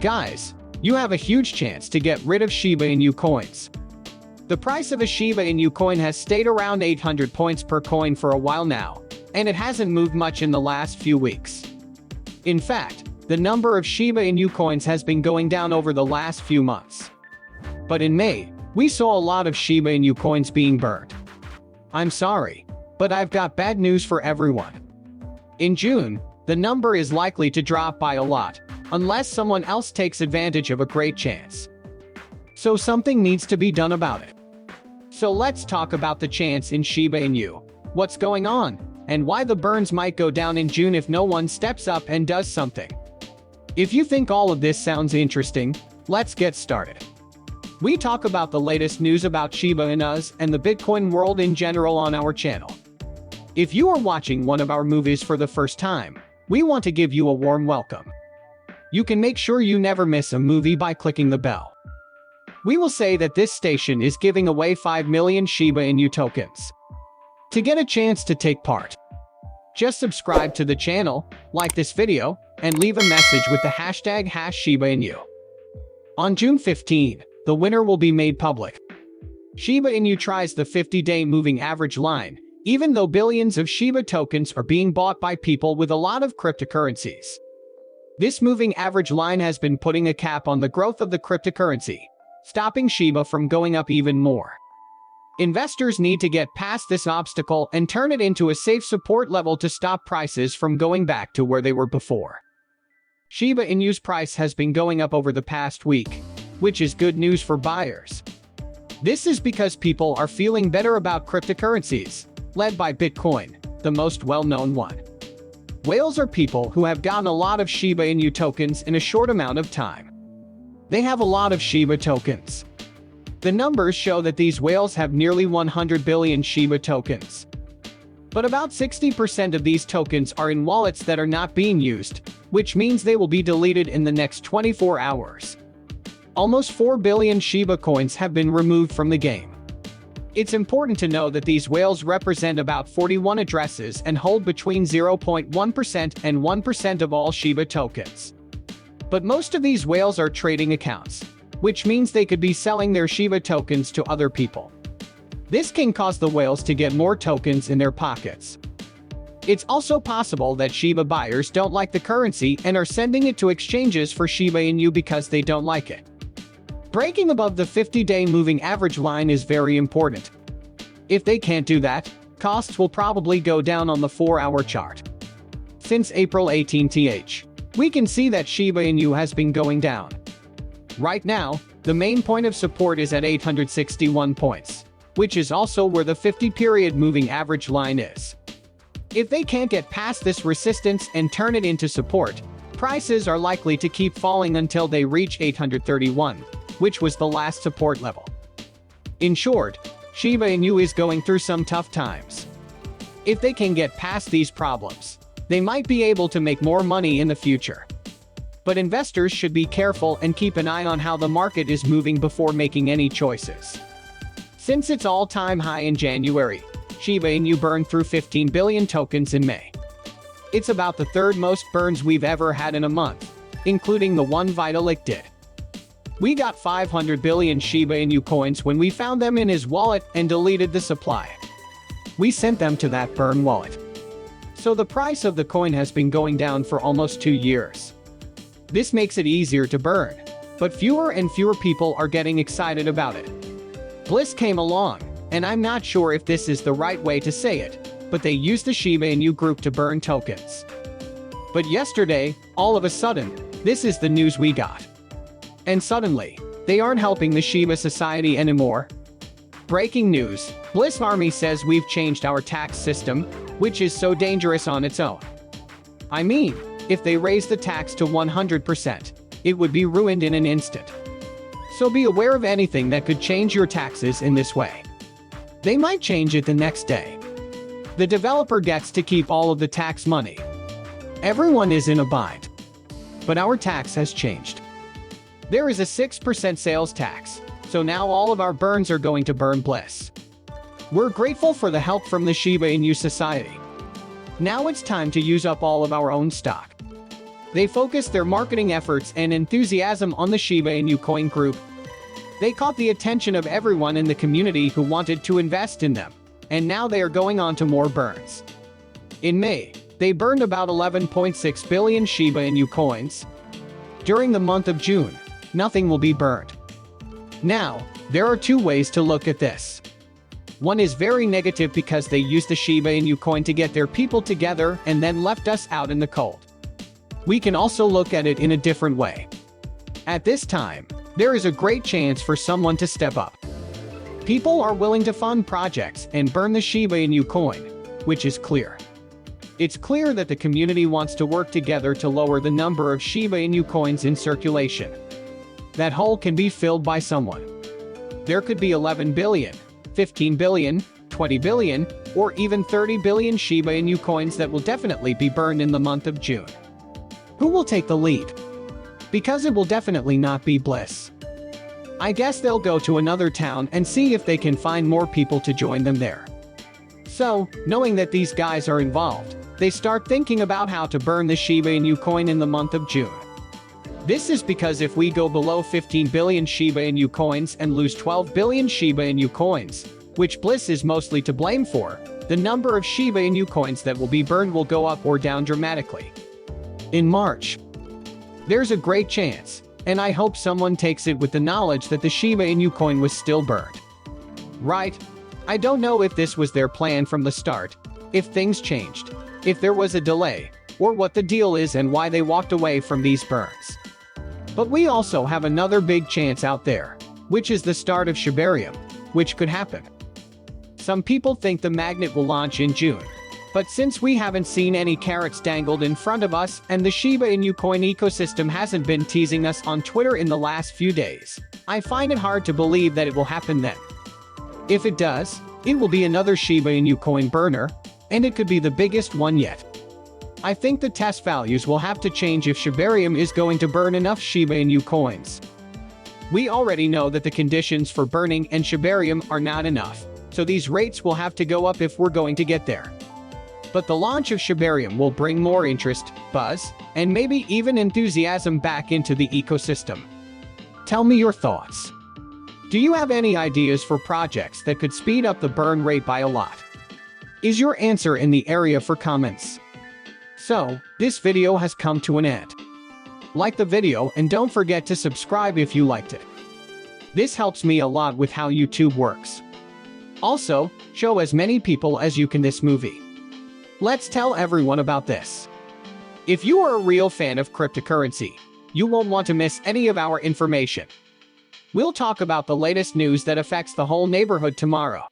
Guys, you have a huge chance to get rid of Shiba Inu coins. The price of a Shiba Inu coin has stayed around 800 points per coin for a while now, and it hasn't moved much in the last few weeks. In fact, the number of Shiba Inu coins has been going down over the last few months. But in May, we saw a lot of Shiba Inu coins being burned. I'm sorry, but I've got bad news for everyone. In June, the number is likely to drop by a lot, unless someone else takes advantage of a great chance. So something needs to be done about it. So let's talk about the chance in Shiba Inu, what's going on, and why the burns might go down in June if no one steps up and does something. If you think all of this sounds interesting, let's get started. We talk about the latest news about Shiba Inus and the Bitcoin world in general on our channel. If you are watching one of our movies for the first time, we want to give you a warm welcome. You can make sure you never miss a movie by clicking the bell. We will say that this station is giving away 5 million Shiba Inu tokens. To get a chance to take part, just subscribe to the channel, like this video, and leave a message with the hashtag #ShibaInu. On June 15, the winner will be made public. Shiba Inu tries the 50-day moving average line, even though billions of Shiba tokens are being bought by people with a lot of cryptocurrencies. This moving average line has been putting a cap on the growth of the cryptocurrency, stopping Shiba from going up even more. Investors need to get past this obstacle and turn it into a safe support level to stop prices from going back to where they were before. Shiba Inu's price has been going up over the past week, which is good news for buyers. This is because people are feeling better about cryptocurrencies, led by Bitcoin, the most well-known one. Whales are people who have gotten a lot of Shiba Inu tokens in a short amount of time. They have a lot of Shiba tokens. The numbers show that these whales have nearly 100 billion Shiba tokens. But about 60% of these tokens are in wallets that are not being used, which means they will be deleted in the next 24 hours. Almost 4 billion Shiba coins have been removed from the game. It's important to know that these whales represent about 41 addresses and hold between 0.1% and 1% of all Shiba tokens. But most of these whales are trading accounts, which means they could be selling their Shiba tokens to other people. This can cause the whales to get more tokens in their pockets. It's also possible that Shiba buyers don't like the currency and are sending it to exchanges for Shiba Inu because they don't like it. Breaking above the 50-day moving average line is very important. If they can't do that, costs will probably go down on the 4-hour chart. Since April 18th, we can see that Shiba Inu has been going down. Right now, the main point of support is at 861 points, which is also where the 50-period moving average line is. If they can't get past this resistance and turn it into support, prices are likely to keep falling until they reach 831, which was the last support level. In short, Shiba Inu is going through some tough times. If they can get past these problems, they might be able to make more money in the future. But investors should be careful and keep an eye on how the market is moving before making any choices. Since its all-time high in January, Shiba Inu burned through 15 billion tokens in May. It's about the third most burns we've ever had in a month, including the one Vitalik did. We got 500 billion Shiba Inu coins when we found them in his wallet and deleted the supply. We sent them to that burn wallet. So the price of the coin has been going down for almost 2 years. This makes it easier to burn, but fewer and fewer people are getting excited about it. Bliss came along, and I'm not sure if this is the right way to say it, but they used the Shiba Inu group to burn tokens. But yesterday, all of a sudden, this is the news we got. And suddenly, they aren't helping the Shiba society anymore. Breaking news, Bliss Army says we've changed our tax system, which is so dangerous on its own. I mean, if they raise the tax to 100%, it would be ruined in an instant. So be aware of anything that could change your taxes in this way. They might change it the next day. The developer gets to keep all of the tax money. Everyone is in a bind. But our tax has changed. There is a 6% sales tax, so now all of our burns are going to burn Bliss. We're grateful for the help from the Shiba Inu society. Now it's time to use up all of our own stock. They focused their marketing efforts and enthusiasm on the Shiba Inu coin group. They caught the attention of everyone in the community who wanted to invest in them, and now they are going on to more burns. In May, they burned about 11.6 billion Shiba Inu coins. During the month of June, nothing will be burned. Now, there are two ways to look at this. One is very negative because they used the Shiba Inu coin to get their people together and then left us out in the cold. We can also look at it in a different way. At this time, there is a great chance for someone to step up. People are willing to fund projects and burn the Shiba Inu coin, which is clear. It's clear that the community wants to work together to lower the number of Shiba Inu coins in circulation. That hole can be filled by someone. There could be 11 billion, 15 billion, 20 billion, or even 30 billion Shiba Inu coins that will definitely be burned in the month of June. Who will take the lead? Because it will definitely not be Bliss. I guess they'll go to another town and see if they can find more people to join them there. So, knowing that these guys are involved, they start thinking about how to burn the Shiba Inu coin in the month of June. This is because if we go below 15 billion Shiba Inu coins and lose 12 billion Shiba Inu coins, which Bliss is mostly to blame for, the number of Shiba Inu coins that will be burned will go up or down dramatically. In March, there's a great chance, and I hope someone takes it with the knowledge that the Shiba Inu coin was still burned. Right? I don't know if this was their plan from the start, if things changed, if there was a delay, or what the deal is and why they walked away from these burns. But we also have another big chance out there, which is the start of Shibarium, which could happen. Some people think the magnet will launch in June. But since we haven't seen any carrots dangled in front of us and the Shiba Inu coin ecosystem hasn't been teasing us on Twitter in the last few days, I find it hard to believe that it will happen then. If it does, it will be another Shiba Inu coin burner, and it could be the biggest one yet. I think the test values will have to change if Shibarium is going to burn enough Shiba Inu coins. We already know that the conditions for burning and Shibarium are not enough, so these rates will have to go up if we're going to get there. But the launch of Shibarium will bring more interest, buzz, and maybe even enthusiasm back into the ecosystem. Tell me your thoughts. Do you have any ideas for projects that could speed up the burn rate by a lot? Is your answer in the area for comments? So, this video has come to an end. Like the video and don't forget to subscribe if you liked it. This helps me a lot with how YouTube works. Also, show as many people as you can this movie. Let's tell everyone about this. If you are a real fan of cryptocurrency, you won't want to miss any of our information. We'll talk about the latest news that affects the whole neighborhood tomorrow.